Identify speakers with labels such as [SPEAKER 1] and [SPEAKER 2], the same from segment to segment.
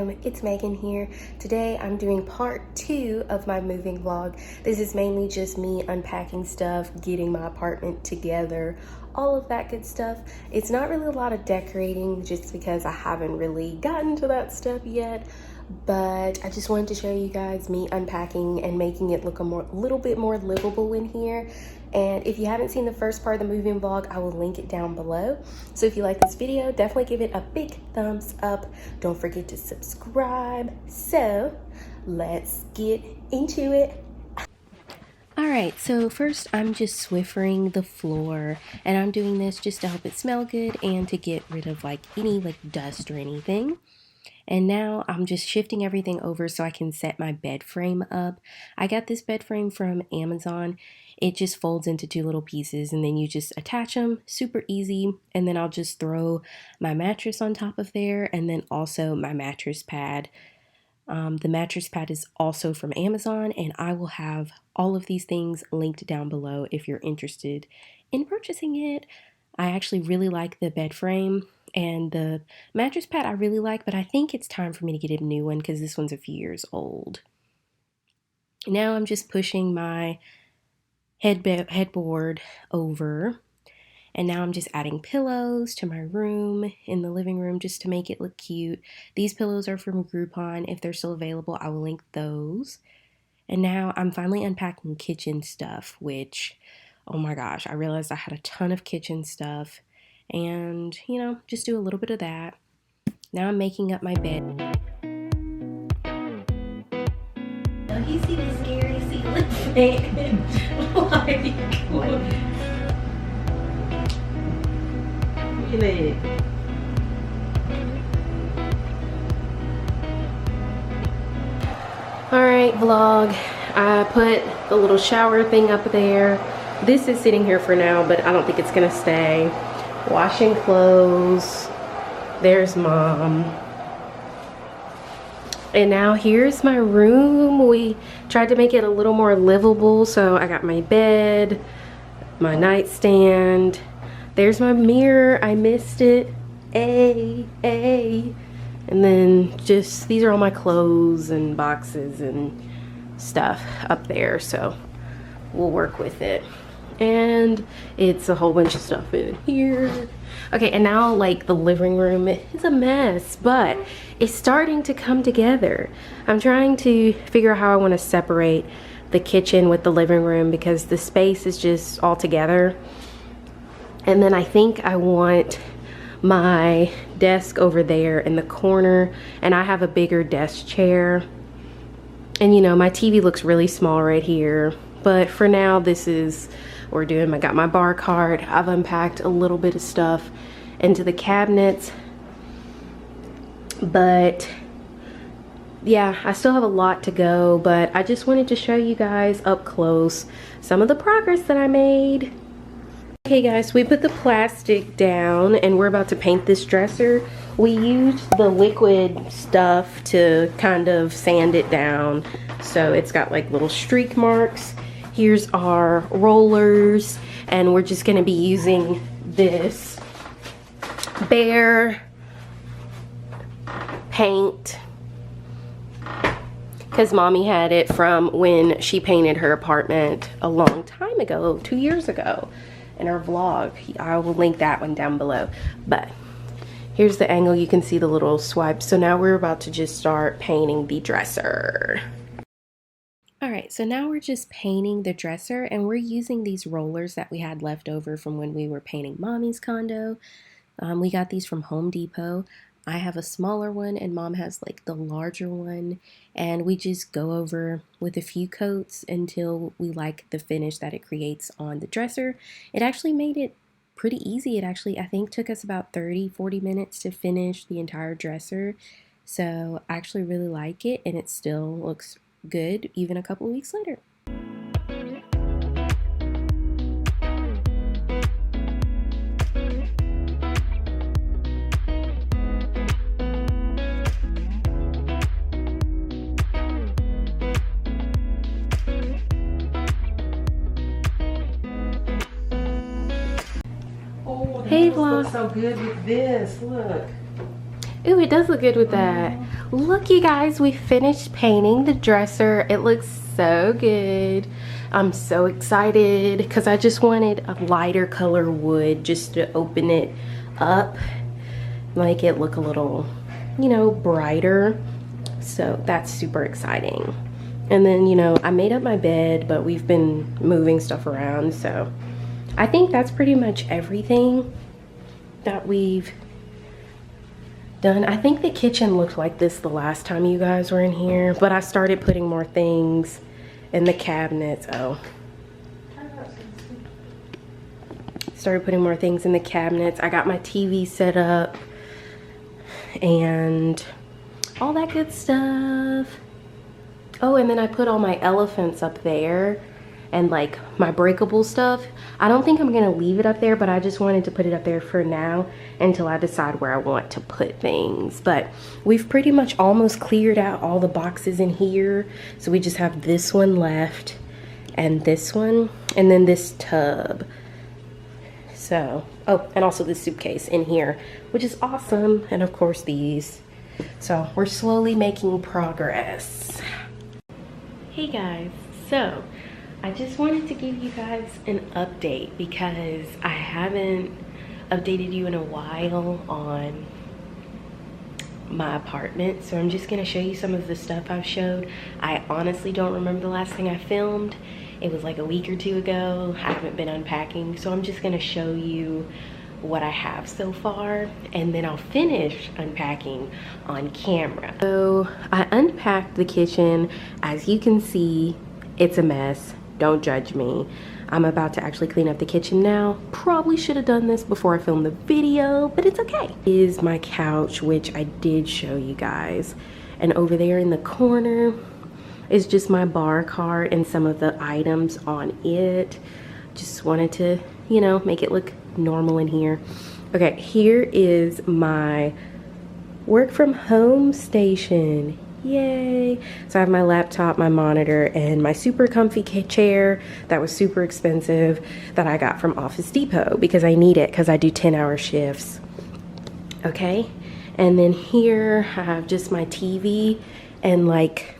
[SPEAKER 1] welcome. It's Megan here. Today I'm doing part 2 of my moving vlog. This is mainly just me unpacking stuff, getting my apartment together, all of that good stuff. It's not really a lot of decorating just because I haven't really gotten to that step yet, but I just wanted to show you guys me unpacking and making it look a little bit more livable in here. And if you haven't seen the first part of the moving vlog, I will link it down below. So if you like this video, definitely give it a big thumbs up. Don't forget to subscribe. So let's get into it. All right, so first I'm just Swiffering the floor, and I'm doing this just to help it smell good and to get rid of any dust or anything. And now I'm just shifting everything over so I can set my bed frame up. I got this bed frame from Amazon. It just folds into 2 little pieces and then you just attach them, super easy. And then I'll just throw my mattress on top of there and then also my mattress pad. The mattress pad is also from Amazon, and I will have all of these things linked down below if you're interested in purchasing it. I actually really like the bed frame, and the mattress pad I really like, but I think it's time for me to get a new one because this one's a few years old. Now I'm just pushing my headboard over, and now I'm just adding pillows to my room in the living room just to make it look cute. These pillows are from Groupon. If they're still available, I will link those. And now I'm finally unpacking kitchen stuff, which, oh my gosh, I realized I had a ton of kitchen stuff, and just do a little bit of that. Now I'm making up my bed. Now you see the scary ceiling fan? Look at it. Alright, vlog. I put the little shower thing up there. This is sitting here for now, but I don't think it's gonna stay. Washing clothes. There's Mom. And now here's my room. We tried to make it a little more livable, so I got my bed, my nightstand. There's my mirror. I missed it. And then just, these are all my clothes and boxes and stuff up there, so we'll work with it. And it's a whole bunch of stuff in here. Okay, and now the living room is a mess, but it's starting to come together. I'm trying to figure out how I want to separate the kitchen with the living room because the space is just all together. And then I think I want my desk over there in the corner, and I have a bigger desk chair. And my TV looks really small right here, but for now this is what we're doing. I got my bar cart. I've unpacked a little bit of stuff into the cabinets, but yeah, I still have a lot to go, but I just wanted to show you guys up close some of the progress that I made. Okay guys, we put the plastic down and we're about to paint this dresser. We used the liquid stuff to kind of sand it down, so it's got little streak marks. Here's our rollers, and we're just going to be using this bare paint because Mommy had it from when she painted her apartment a long time ago, 2 years ago, in her vlog. I will link that one down below. But here's the angle. You can see the little swipe. So now we're about to just start painting the dresser. Alright, so now we're just painting the dresser, and we're using these rollers that we had left over from when we were painting Mommy's condo. We got these from Home Depot. I have a smaller one and Mom has the larger one, and we just go over with a few coats until we like the finish that it creates on the dresser. It actually made it pretty easy. It actually, I think, took us about 30-40 minutes to finish the entire dresser. So I actually really like it, and it still looks good even a couple of weeks later. Hey vlog.
[SPEAKER 2] So good with this, look.
[SPEAKER 1] Ooh, it does look good with that. Look, you guys, we finished painting the dresser. It looks so good. I'm so excited because I just wanted a lighter color wood just to open it up, make it look a little, you know, brighter. So that's super exciting. And then, you know, I made up my bed, but we've been moving stuff around. So I think that's pretty much everything that we've done. I think the kitchen looked like this the last time you guys were in here, but I started putting more things in the cabinets. Started putting more things in the cabinets. I got my TV set up and all that good stuff. Oh, and then I put all my elephants up there and like my breakable stuff. I don't think I'm gonna leave it up there, but I just wanted to put it up there for now until I decide where I want to put things. But we've pretty much almost cleared out all the boxes in here. So we just have this one left and this one, and then this tub. So, oh, and also this suitcase in here, which is awesome. And of course these. So we're slowly making progress. Hey guys, so I just wanted to give you guys an update because I haven't updated you in a while on my apartment. So I'm just gonna show you some of the stuff I've showed. I honestly don't remember the last thing I filmed. It was like a week or two ago. I haven't been unpacking, so I'm just gonna show you what I have so far, and then I'll finish unpacking on camera. So I unpacked the kitchen. As you can see, it's a mess. Don't judge me. I'm about to actually clean up the kitchen now. Probably should have done this before I filmed the video, but it's okay. Is my couch, which I did show you guys. And over there in the corner is just my bar cart and some of the items on it. Just wanted to, you know, make it look normal in here. Okay, here is my work from home station. Yay. So I have my laptop, my monitor, and my super comfy chair that was super expensive that I got from Office Depot because I need it because I do 10-hour shifts. Okay, and then here I have just my TV and like,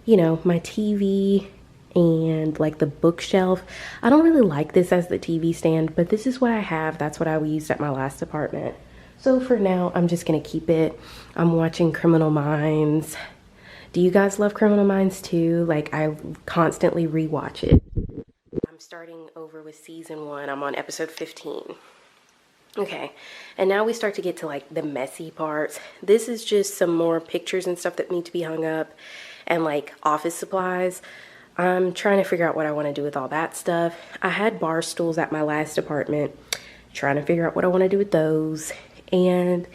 [SPEAKER 1] you know, my TV and like the bookshelf. I don't really like this as the TV stand, but this is what I have. That's what I used at my last apartment. So for now, I'm just gonna keep it. I'm watching Criminal Minds. Do you guys love Criminal Minds too? Like, I constantly rewatch it. I'm starting over with season 1. I'm on episode 15. Okay, and now we start to get to like the messy parts. This is just some more pictures and stuff that need to be hung up and like office supplies. I'm trying to figure out what I want to do with all that stuff. I had bar stools at my last apartment. Trying to figure out what I want to do with those. And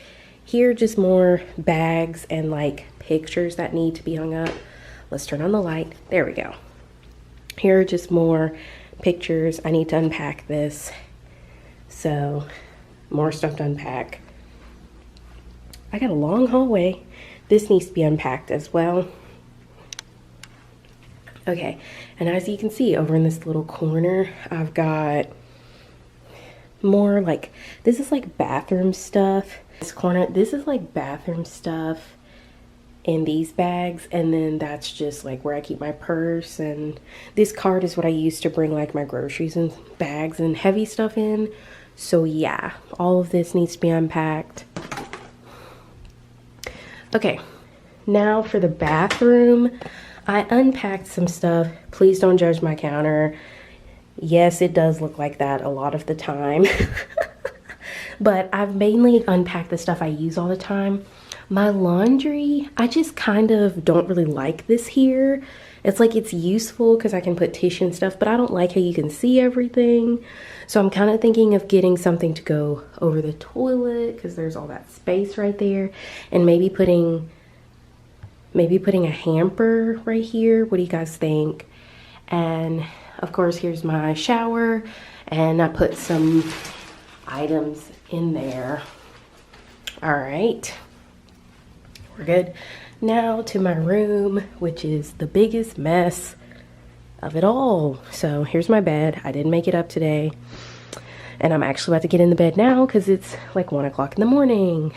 [SPEAKER 1] here just more bags and like pictures that need to be hung up. Let's turn on the light. There we go. Here are just more pictures. I need to unpack this. So more stuff to unpack. I got a long hallway. This needs to be unpacked as well. Okay, and as you can see over in this little corner, I've got more like, this is like bathroom stuff. This corner, this is like bathroom stuff in these bags, and then that's just like where I keep my purse, and this cart is what I use to bring like my groceries and bags and heavy stuff in. So yeah, all of this needs to be unpacked. Okay, now for the bathroom. I unpacked some stuff. Please don't judge my counter. Yes, it does look like that a lot of the time. But I've mainly unpacked the stuff I use all the time. My laundry, I just kind of don't really like this here. It's like it's useful because I can put tissue and stuff, but I don't like how you can see everything. So I'm kind of thinking of getting something to go over the toilet because there's all that space right there. And maybe putting a hamper right here. What do you guys think? And of course, here's my shower, and I put some items in there. All right, we're good. Now to my room, which is the biggest mess of it all. So here's my bed. I didn't make it up today. And I'm actually about to get in the bed now because it's like 1 o'clock in the morning.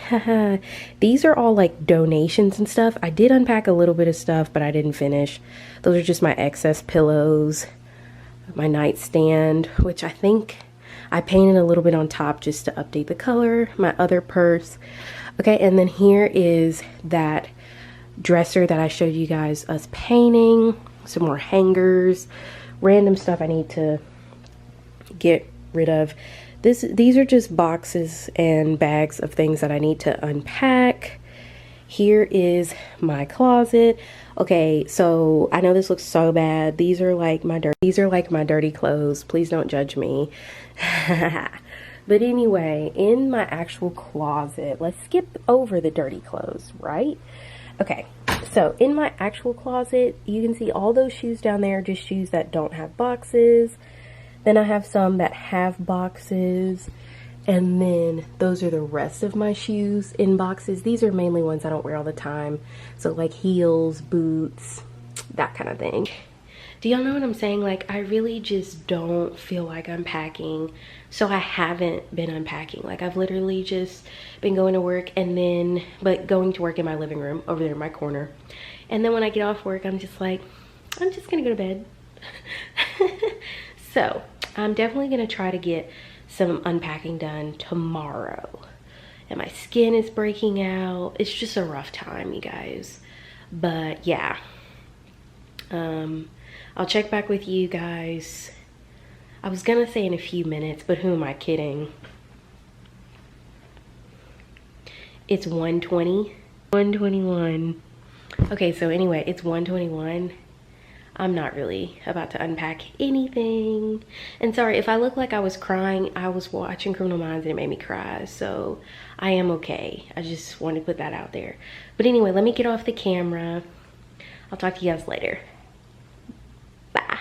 [SPEAKER 1] These are all like donations and stuff. I did unpack a little bit of stuff, but I didn't finish. Those are just my excess pillows, my nightstand, which I think I painted a little bit on top just to update the color, my other purse. Okay, and then here is that dresser that I showed you guys us painting, some more hangers, random stuff I need to get rid of. These are just boxes and bags of things that I need to unpack. Here is my closet. Okay, so I know this looks so bad. These are like my dirty clothes. Please don't judge me. But anyway, in my actual closet, let's skip over the dirty clothes, right? Okay, so in my actual closet, you can see all those shoes down there, just shoes that don't have boxes. Then I have some that have boxes. And then those are the rest of my shoes in boxes. These are mainly ones I don't wear all the time. So like heels, boots, that kind of thing. Do y'all know what I'm saying? Like, I really just don't feel like unpacking. So I haven't been unpacking. Like, I've literally just been going to work but going to work in my living room over there in my corner. And then when I get off work, I'm just like, I'm just gonna go to bed. So I'm definitely gonna try to get some unpacking done tomorrow. And my skin is breaking out. It's just a rough time, you guys. But yeah, I'll check back with you guys. I was gonna say in a few minutes, but who am I kidding? It's 1:20, 1:21. Okay, so anyway, it's 1:21. I'm not really about to unpack anything. And sorry, if I look like I was crying, I was watching Criminal Minds and it made me cry. So I am okay. I just wanted to put that out there. But anyway, let me get off the camera. I'll talk to you guys later. Bye.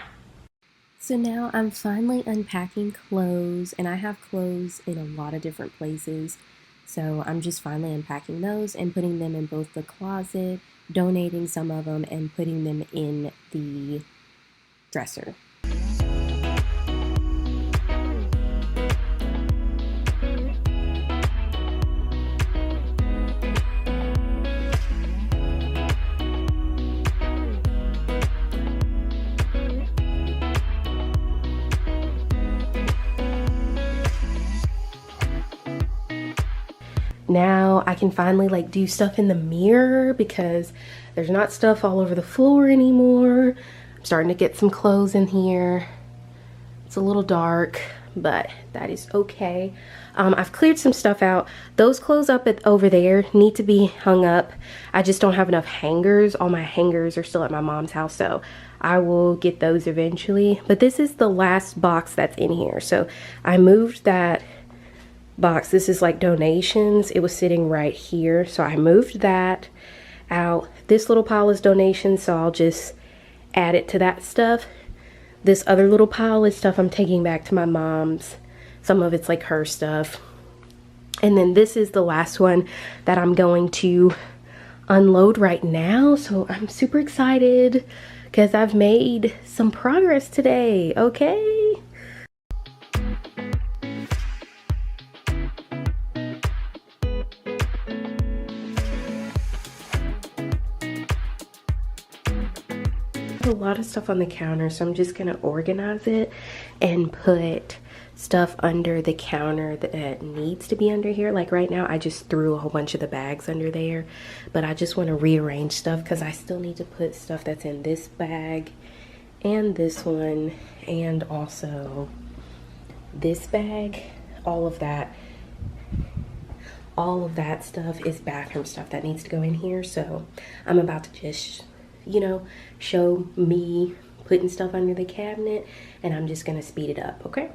[SPEAKER 1] So now I'm finally unpacking clothes, and I have clothes in a lot of different places. So I'm just finally unpacking those and putting them in both the closet, donating some of them, and putting them in the dresser. Now I can finally like do stuff in the mirror because there's not stuff all over the floor anymore. I'm starting to get some clothes in here. It's a little dark, but that is okay. I've cleared some stuff out. Those clothes over there need to be hung up. I just don't have enough hangers. All my hangers are still at my mom's house, so I will get those eventually. But this is the last box that's in here. So I moved that box. This is like donations. It was sitting right here, so I moved that out. This little pile is donations, so I'll just add it to that stuff. This other little pile is stuff I'm taking back to my mom's. Some of it's like her stuff. And then this is the last one that I'm going to unload right now. So I'm super excited because I've made some progress today. Okay. A lot of stuff on the counter, so I'm just gonna organize it and put stuff under the counter that needs to be under here. Like right now I just threw a whole bunch of the bags under there, but I just want to rearrange stuff because I still need to put stuff that's in this bag and this one and also this bag. All of that stuff is bathroom stuff that needs to go in here. So I'm about to just, you know, show me putting stuff under the cabinet, and I'm just gonna speed it up, okay?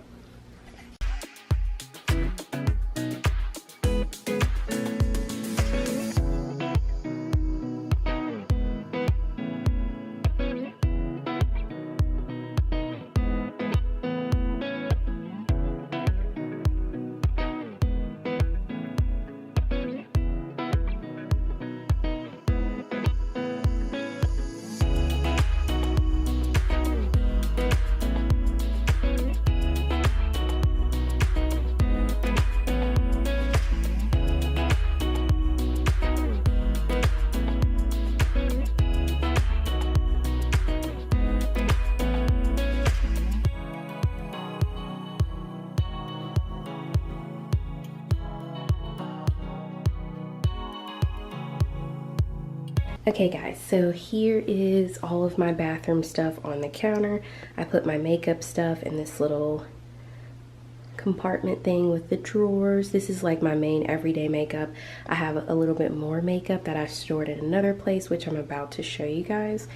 [SPEAKER 1] Okay guys, so here is all of my bathroom stuff on the counter. I put my makeup stuff in this little compartment thing with the drawers. This is like my main everyday makeup. I have a little bit more makeup that I stored in another place, which I'm about to show you guys.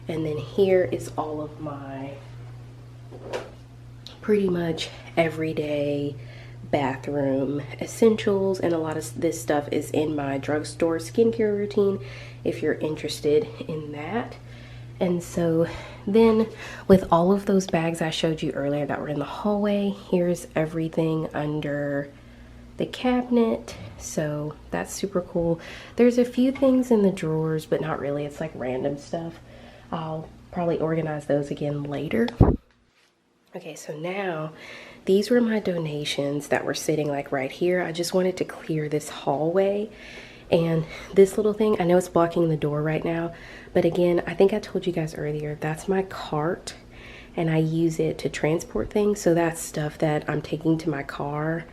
[SPEAKER 1] And then here is all of my pretty much everyday bathroom essentials, and a lot of this stuff is in my drugstore skincare routine if you're interested in that. And so then with all of those bags I showed you earlier that were in the hallway, here's everything under the cabinet. So that's super cool. There's a few things in the drawers, but not really. It's like random stuff. I'll probably organize those again later. Okay, so now these were my donations that were sitting like right here. I just wanted to clear this hallway, and this little thing, I know it's blocking the door right now, but again, I think I told you guys earlier, that's my cart, and I use it to transport things. So that's stuff that I'm taking to my car,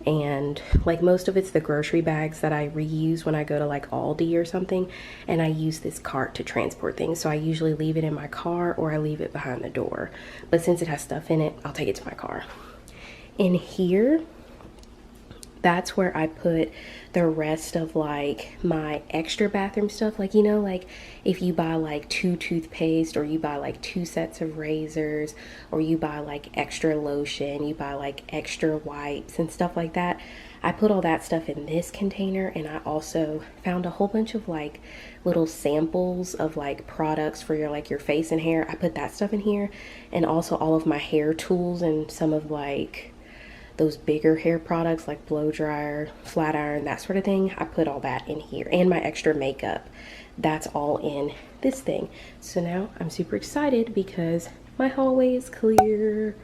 [SPEAKER 1] and like most of it's the grocery bags that I reuse when I go to like Aldi or something, and I use this cart to transport things. So I usually leave it in my car or I leave it behind the door, but since it has stuff in it, I'll take it to my car. In here, that's where I put the rest of like my extra bathroom stuff. Like, you know, like if you buy like 2 toothpaste, or you buy like 2 sets of razors, or you buy like extra lotion, you buy like extra wipes and stuff like that, I put all that stuff in this container. And I also found a whole bunch of like little samples of like products for your like your face and hair. I put that stuff in here, and also all of my hair tools and some of like those bigger hair products like blow dryer, flat iron, that sort of thing. I put all that in here, and my extra makeup, that's all in this thing. So now I'm super excited because my hallway is clear.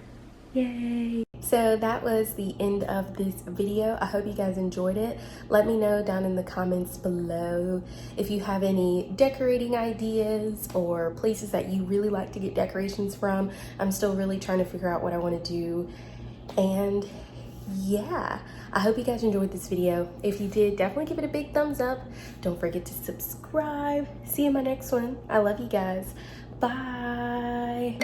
[SPEAKER 1] Yay! So that was the end of this video. I hope you guys enjoyed it. Let me know down in the comments below if you have any decorating ideas or places that you really like to get decorations from. I'm still really trying to figure out what I want to do. And yeah, I hope you guys enjoyed this video. If you did, definitely give it a big thumbs up. Don't forget to subscribe. See you in my next one. I love you guys. Bye.